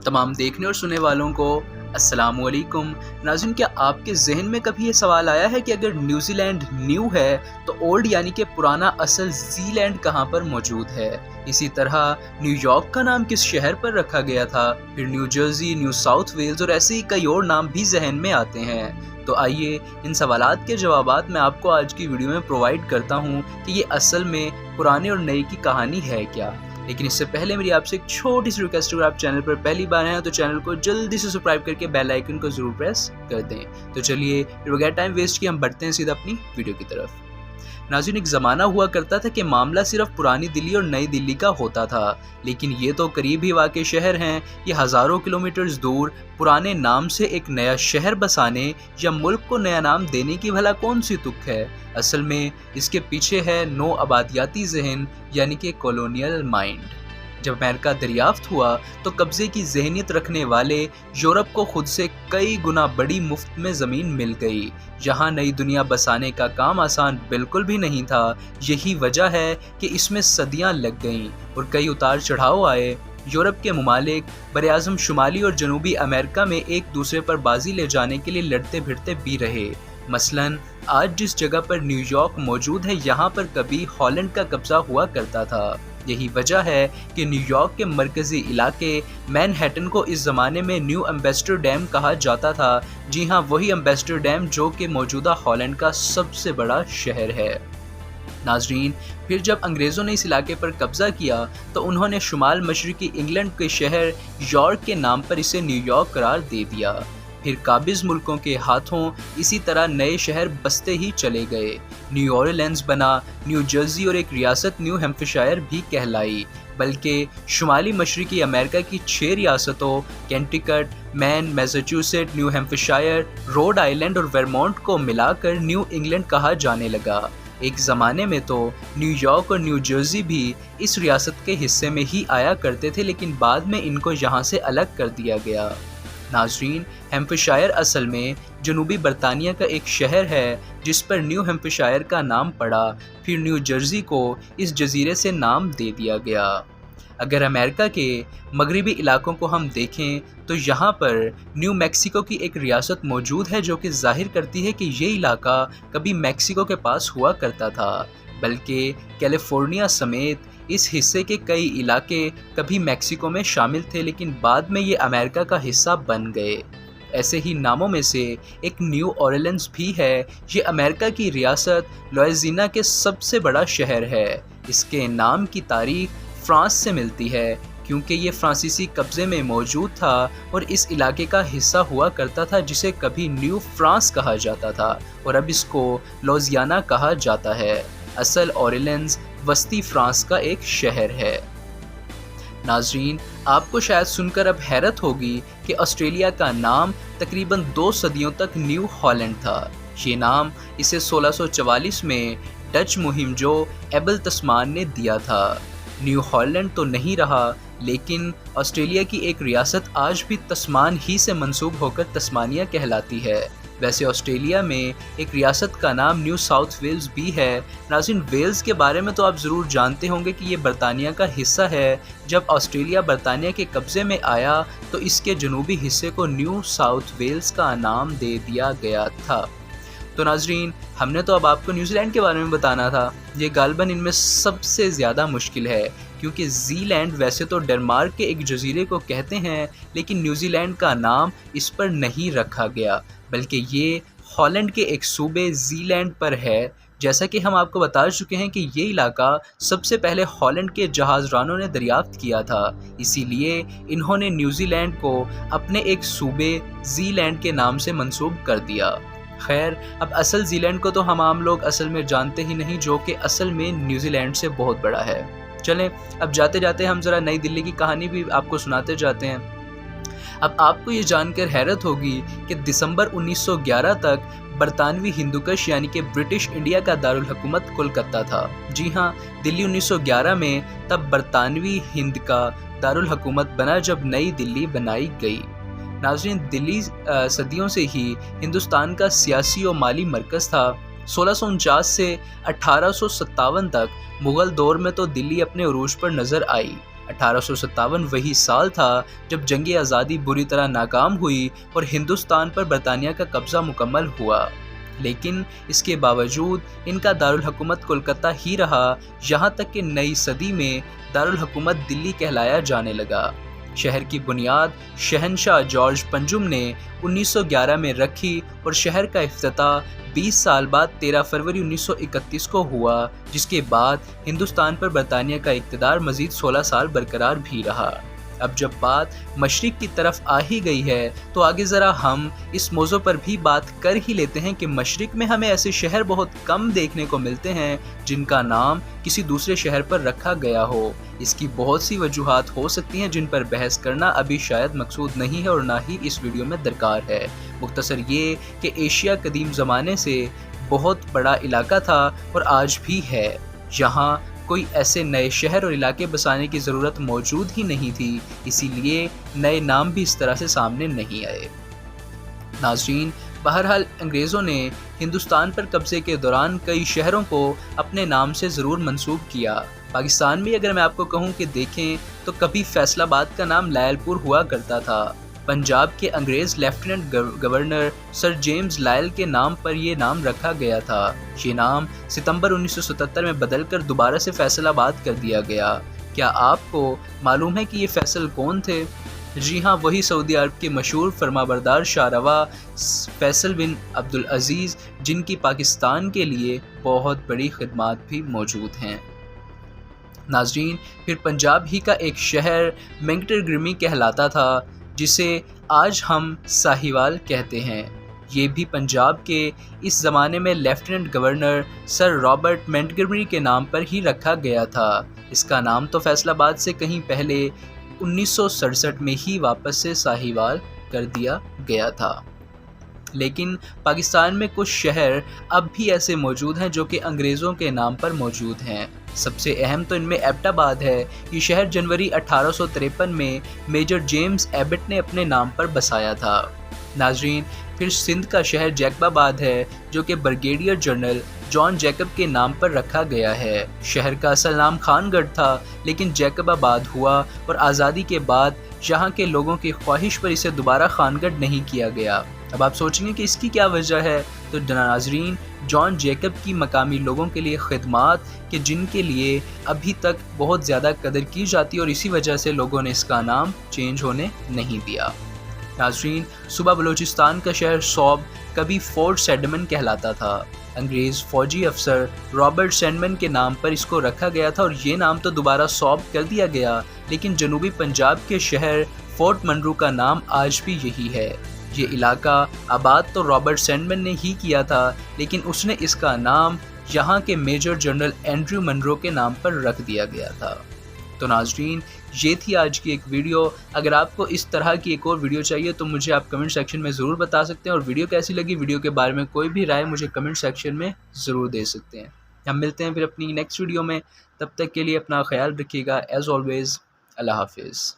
तमाम देखने और सुनने वालों को अस्सलाम वालेकुम। नाज़रीन, क्या आपके जहन में कभी ये सवाल आया है कि अगर न्यूजीलैंड न्यू है तो ओल्ड यानी कि पुराना असल ज़ीलैंड कहाँ पर मौजूद है? इसी तरह न्यूयॉर्क का नाम किस शहर पर रखा गया था? फिर New Jersey, New South Wales और ऐसे ही कई और नाम भी जहन में आते हैं। तो आइए इन सवालात के जवाबात मैं आपको आज की वीडियो में प्रोवाइड करता हूँ कि ये असल में पुराने और नए की कहानी है क्या। लेकिन इससे पहले मेरी आपसे एक छोटी सी रिक्वेस्ट है, अगर आप चैनल पर पहली बार हैं तो चैनल को जल्दी से सब्सक्राइब करके बेल आइकन को जरूर प्रेस कर दें। तो चलिए बगैर टाइम वेस्ट किए हम बढ़ते हैं सीधा अपनी वीडियो की तरफ। नाज़रीन, एक ज़माना हुआ करता था कि मामला सिर्फ पुरानी दिल्ली और नई दिल्ली का होता था, लेकिन ये तो करीब ही वाक़े शहर हैं। ये हज़ारों किलोमीटर्स दूर पुराने नाम से एक नया शहर बसाने या मुल्क को नया नाम देने की भला कौन सी तुक है? असल में इसके पीछे है नो आबादियाती जहन यानी कि कॉलोनियल माइंड। जब अमेरिका दरियाफ्त हुआ तो कब्ज़े की जहनीत रखने वाले यूरोप को खुद से कई गुना बड़ी मुफ्त में ज़मीन मिल गई। यहाँ नई दुनिया बसाने का काम आसान बिल्कुल भी नहीं था। यही वजह है कि इसमें सदियाँ लग गईं और कई उतार चढ़ाव आए। यूरोप के ममालिक बरआज़म शुमाली और जनूबी अमेरिका में एक दूसरे पर बाजी ले जाने के लिए लड़ते भिड़ते भी रहे। मसलन आज जिस जगह पर न्यूयॉर्क मौजूद है, यहाँ पर कभी हॉलैंड का कब्ज़ा हुआ करता था। यही वजह है कि न्यूयॉर्क के मरकज़ी इलाके मैनहट्टन को इस ज़माने में न्यू एम्बेसडर डैम कहा जाता था। जी हाँ, वही एम्बेसडर डैम जो कि मौजूदा हॉलैंड का सबसे बड़ा शहर है। नाज़रीन, फिर जब अंग्रेज़ों ने इस इलाके पर कब्ज़ा किया तो उन्होंने शुमाल मशरक़ी इंग्लैंड के शहर यॉर्क के नाम पर इसे न्यूयॉर्क करार दे दिया। फिर काबिज़ मुल्कों के हाथों इसी तरह नए शहर बसते ही चले गए। न्यू ऑरलिन्स बना, न्यू जर्सी और एक रियासत न्यू हैम्पशायर भी कहलाई। बल्कि शुमाली मशरक़ी अमेरिका की 6 रियासतों Connecticut, Maine, Massachusetts, New Hampshire, Rhode Island और वर्मोंट को मिलाकर न्यू इंग्लैंड कहा जाने लगा। एक ज़माने में तो न्यूयॉर्क और न्यू जर्सी भी इस रियासत के हिस्से में ही आया करते थे, लेकिन बाद में इनको यहाँ से अलग कर दिया गया। नाज़रीन, हैम्पशायर असल में जनूबी बरतानिया का एक शहर है जिस पर न्यू हैम्पशायर का नाम पड़ा। फिर न्यू जर्सी को इस जजीरे से नाम दे दिया गया। अगर अमेरिका के मगरिबी इलाकों को हम देखें तो यहाँ पर न्यू मैक्सिको की एक रियासत मौजूद है जो कि जाहिर करती है कि ये इलाका कभी मैक्सिको के पास हुआ करता था। बल्कि कैलिफोर्निया समेत इस हिस्से के कई इलाके कभी मैक्सिको में शामिल थे, लेकिन बाद में ये अमेरिका का हिस्सा बन गए। ऐसे ही नामों में से एक न्यू ऑरलिन्स भी है। ये अमेरिका की रियासत लुइसियाना के सबसे बड़ा शहर है। इसके नाम की तारीख फ्रांस से मिलती है क्योंकि ये फ्रांसीसी कब्ज़े में मौजूद था और इस इलाके का हिस्सा हुआ करता था जिसे कभी न्यू फ्रांस कहा जाता था और अब इसको लुइसियाना कहा जाता है। असल ऑरलिन्स वस्ती फ्रांस का एक शहर है। नाज़रीन, आपको शायद सुनकर अब हैरत होगी कि ऑस्ट्रेलिया का नाम तकरीबन 2 सदियों तक न्यू हॉलैंड था। ये नाम इसे 1644 में डच मुहिम जो एबल तस्मान ने दिया था। न्यू हॉलैंड तो नहीं रहा, लेकिन ऑस्ट्रेलिया की एक रियासत आज भी तस्मान ही से मंसूब होकर तस्मानिया कहलाती है। वैसे ऑस्ट्रेलिया में एक रियासत का नाम न्यू साउथ वेल्स भी है। नाज़रीन, वेल्स के बारे में तो आप ज़रूर जानते होंगे कि ये बरतानिया का हिस्सा है। जब ऑस्ट्रेलिया बरतानिया के कब्ज़े में आया तो इसके जनूबी हिस्से को न्यू साउथ वेल्स का नाम दे दिया गया था। तो नाज़रीन, हमने तो अब आपको न्यूजीलैंड के बारे में बताना था। ये गालबन इनमें सबसे ज़्यादा मुश्किल है क्योंकि ज़ीलैंड वैसे तो डेनमार्क के एक जजीरे को कहते हैं, लेकिन न्यूजीलैंड का नाम इस पर नहीं रखा गया, बल्कि ये हॉलैंड के एक सूबे ज़ीलैंड पर है। जैसा कि हम आपको बता चुके हैं कि ये इलाका सबसे पहले हॉलैंड के जहाज़रानों ने दरियाफ्त किया था, इसीलिए इन्होंने न्यूजीलैंड को अपने एक सूबे ज़ीलैंड के नाम से मंसूब कर दिया। खैर, अब असल ज़ीलैंड को तो हम आम लोग असल में जानते ही नहीं, जो कि असल में न्यूजीलैंड से बहुत बड़ा है। चलें, अब जाते जाते हम ज़रा नई दिल्ली की कहानी भी आपको सुनाते जाते हैं। अब आपको ये जानकर हैरत होगी कि दिसंबर 1911 तक बरतानवी हिंदुकश यानी कि ब्रिटिश इंडिया का दारुल हुकूमत कोलकाता था। जी हाँ, दिल्ली 1911 में तब बरतानवी हिंद का दारुल हुकूमत बना जब नई दिल्ली बनाई गई। नाज़रीन, दिल्ली सदियों से ही हिंदुस्तान का सियासी और माली मरकज़ था। 1649 से 1857 तक मुग़ल दौर में तो दिल्ली अपने उरूज पर नज़र आई। 1857 وہی سال تھا جب جنگ آزادی بری طرح ناکام ہوئی اور ہندوستان پر برطانیہ کا قبضہ مکمل ہوا، لیکن اس کے باوجود ان کا دارالحکومت کولکتہ ہی رہا، یہاں تک کہ نئی صدی میں دارالحکومت دلی کہلایا جانے لگا۔ شہر کی بنیاد شہنشاہ جارج پنجم نے 1911 میں رکھی اور شہر کا افتتاح 20 سال بعد 13 فروری 1931 کو ہوا، جس کے بعد ہندوستان پر برطانیہ کا اقتدار مزید 16 سال برقرار بھی رہا۔ اب جب بات مشرق کی طرف آ ہی گئی ہے تو آگے ذرا ہم اس موضوع پر بھی بات کر ہی لیتے ہیں کہ مشرق میں ہمیں ایسے شہر بہت کم دیکھنے کو ملتے ہیں جن کا نام کسی دوسرے شہر پر رکھا گیا ہو۔ اس کی بہت سی وجوہات ہو سکتی ہیں جن پر بحث کرنا ابھی شاید مقصود نہیں ہے اور نہ ہی اس ویڈیو میں درکار ہے۔ مختصر یہ کہ ایشیا قدیم زمانے سے بہت بڑا علاقہ تھا اور آج بھی ہے۔ یہاں کوئی ایسے نئے شہر اور علاقے بسانے کی ضرورت موجود ہی نہیں تھی، اسی لیے نئے نام بھی اس طرح سے سامنے نہیں آئے۔ ناظرین، بہرحال انگریزوں نے ہندوستان پر قبضے کے دوران کئی شہروں کو اپنے نام سے ضرور منسوب کیا۔ پاکستان میں اگر میں آپ کو کہوں کہ دیکھیں تو کبھی فیصل آباد کا نام لائل پور ہوا کرتا تھا۔ پنجاب کے انگریز lieutenant governor sir James loyal کے نام پر یہ نام رکھا گیا تھا۔ یہ نام ستمبر 1977 میں بدل کر دوبارہ سے فیصل آباد کر دیا گیا۔ کیا آپ کو معلوم ہے کہ یہ فیصل کون تھے؟ جی ہاں، وہی سعودی عرب کے مشہور فرمانبردار شاہ روا فیصل بن عبدالعزیز، جن کی پاکستان کے لیے بہت بڑی خدمات بھی موجود ہیں۔ ناظرین، پھر پنجاب ہی کا ایک شہر مینگٹرگرمی کہلاتا تھا، جسے آج ہم ساہیوال کہتے ہیں۔ یہ بھی پنجاب کے اس زمانے میں لیفٹیننٹ گورنر سر رابرٹ مینٹگمری کے نام پر ہی رکھا گیا تھا۔ اس کا نام تو فیصل آباد سے کہیں پہلے 1967 میں ہی واپس سے ساہیوال کر دیا گیا تھا۔ لیکن پاکستان میں کچھ شہر اب بھی ایسے موجود ہیں جو کہ انگریزوں کے نام پر موجود ہیں۔ سب سے اہم تو ان میں ایبٹ آباد ہے۔ یہ شہر جنوری 1853 میں میجر جیمز ایبٹ نے اپنے نام پر بسایا تھا۔ ناظرین، پھر سندھ کا شہر جیکب آباد ہے جو کہ بریگیڈیئر جنرل جان جیکب کے نام پر رکھا گیا ہے۔ شہر کا اصل نام خان گڑھ تھا، لیکن جیکب آباد ہوا اور آزادی کے بعد یہاں کے لوگوں کی خواہش پر اسے دوبارہ خان گڑھ نہیں کیا گیا۔ اب آپ سوچیں گے کہ اس کی کیا وجہ ہے، تو ناظرین، جان جیکب کی مقامی لوگوں کے لیے خدمات کہ جن کے لیے ابھی تک بہت زیادہ قدر کی جاتی ہے اور اسی وجہ سے لوگوں نے اس کا نام چینج ہونے نہیں دیا۔ ناظرین، صوبہ بلوچستان کا شہر صوب کبھی فورٹ سیڈمن کہلاتا تھا۔ انگریز فوجی افسر رابرٹ سینڈمن کے نام پر اس کو رکھا گیا تھا اور یہ نام تو دوبارہ صوب کر دیا گیا، لیکن جنوبی پنجاب کے شہر فورٹ منرو کا نام آج بھی یہی ہے۔ یہ علاقہ آباد تو رابرٹ سینڈمن نے ہی کیا تھا، لیکن اس نے اس کا نام یہاں کے میجر جنرل اینڈریو منرو کے نام پر رکھ دیا گیا تھا۔ تو ناظرین، یہ تھی آج کی ایک ویڈیو۔ اگر آپ کو اس طرح کی ایک اور ویڈیو چاہیے تو مجھے آپ کمنٹ سیکشن میں ضرور بتا سکتے ہیں، اور ویڈیو کیسی لگی، ویڈیو کے بارے میں کوئی بھی رائے مجھے کمنٹ سیکشن میں ضرور دے سکتے ہیں۔ ہم ملتے ہیں پھر اپنی نیکسٹ ویڈیو میں، تب تک کے لیے اپنا خیال رکھیے گا۔ ایز آلویز، اللہ حافظ۔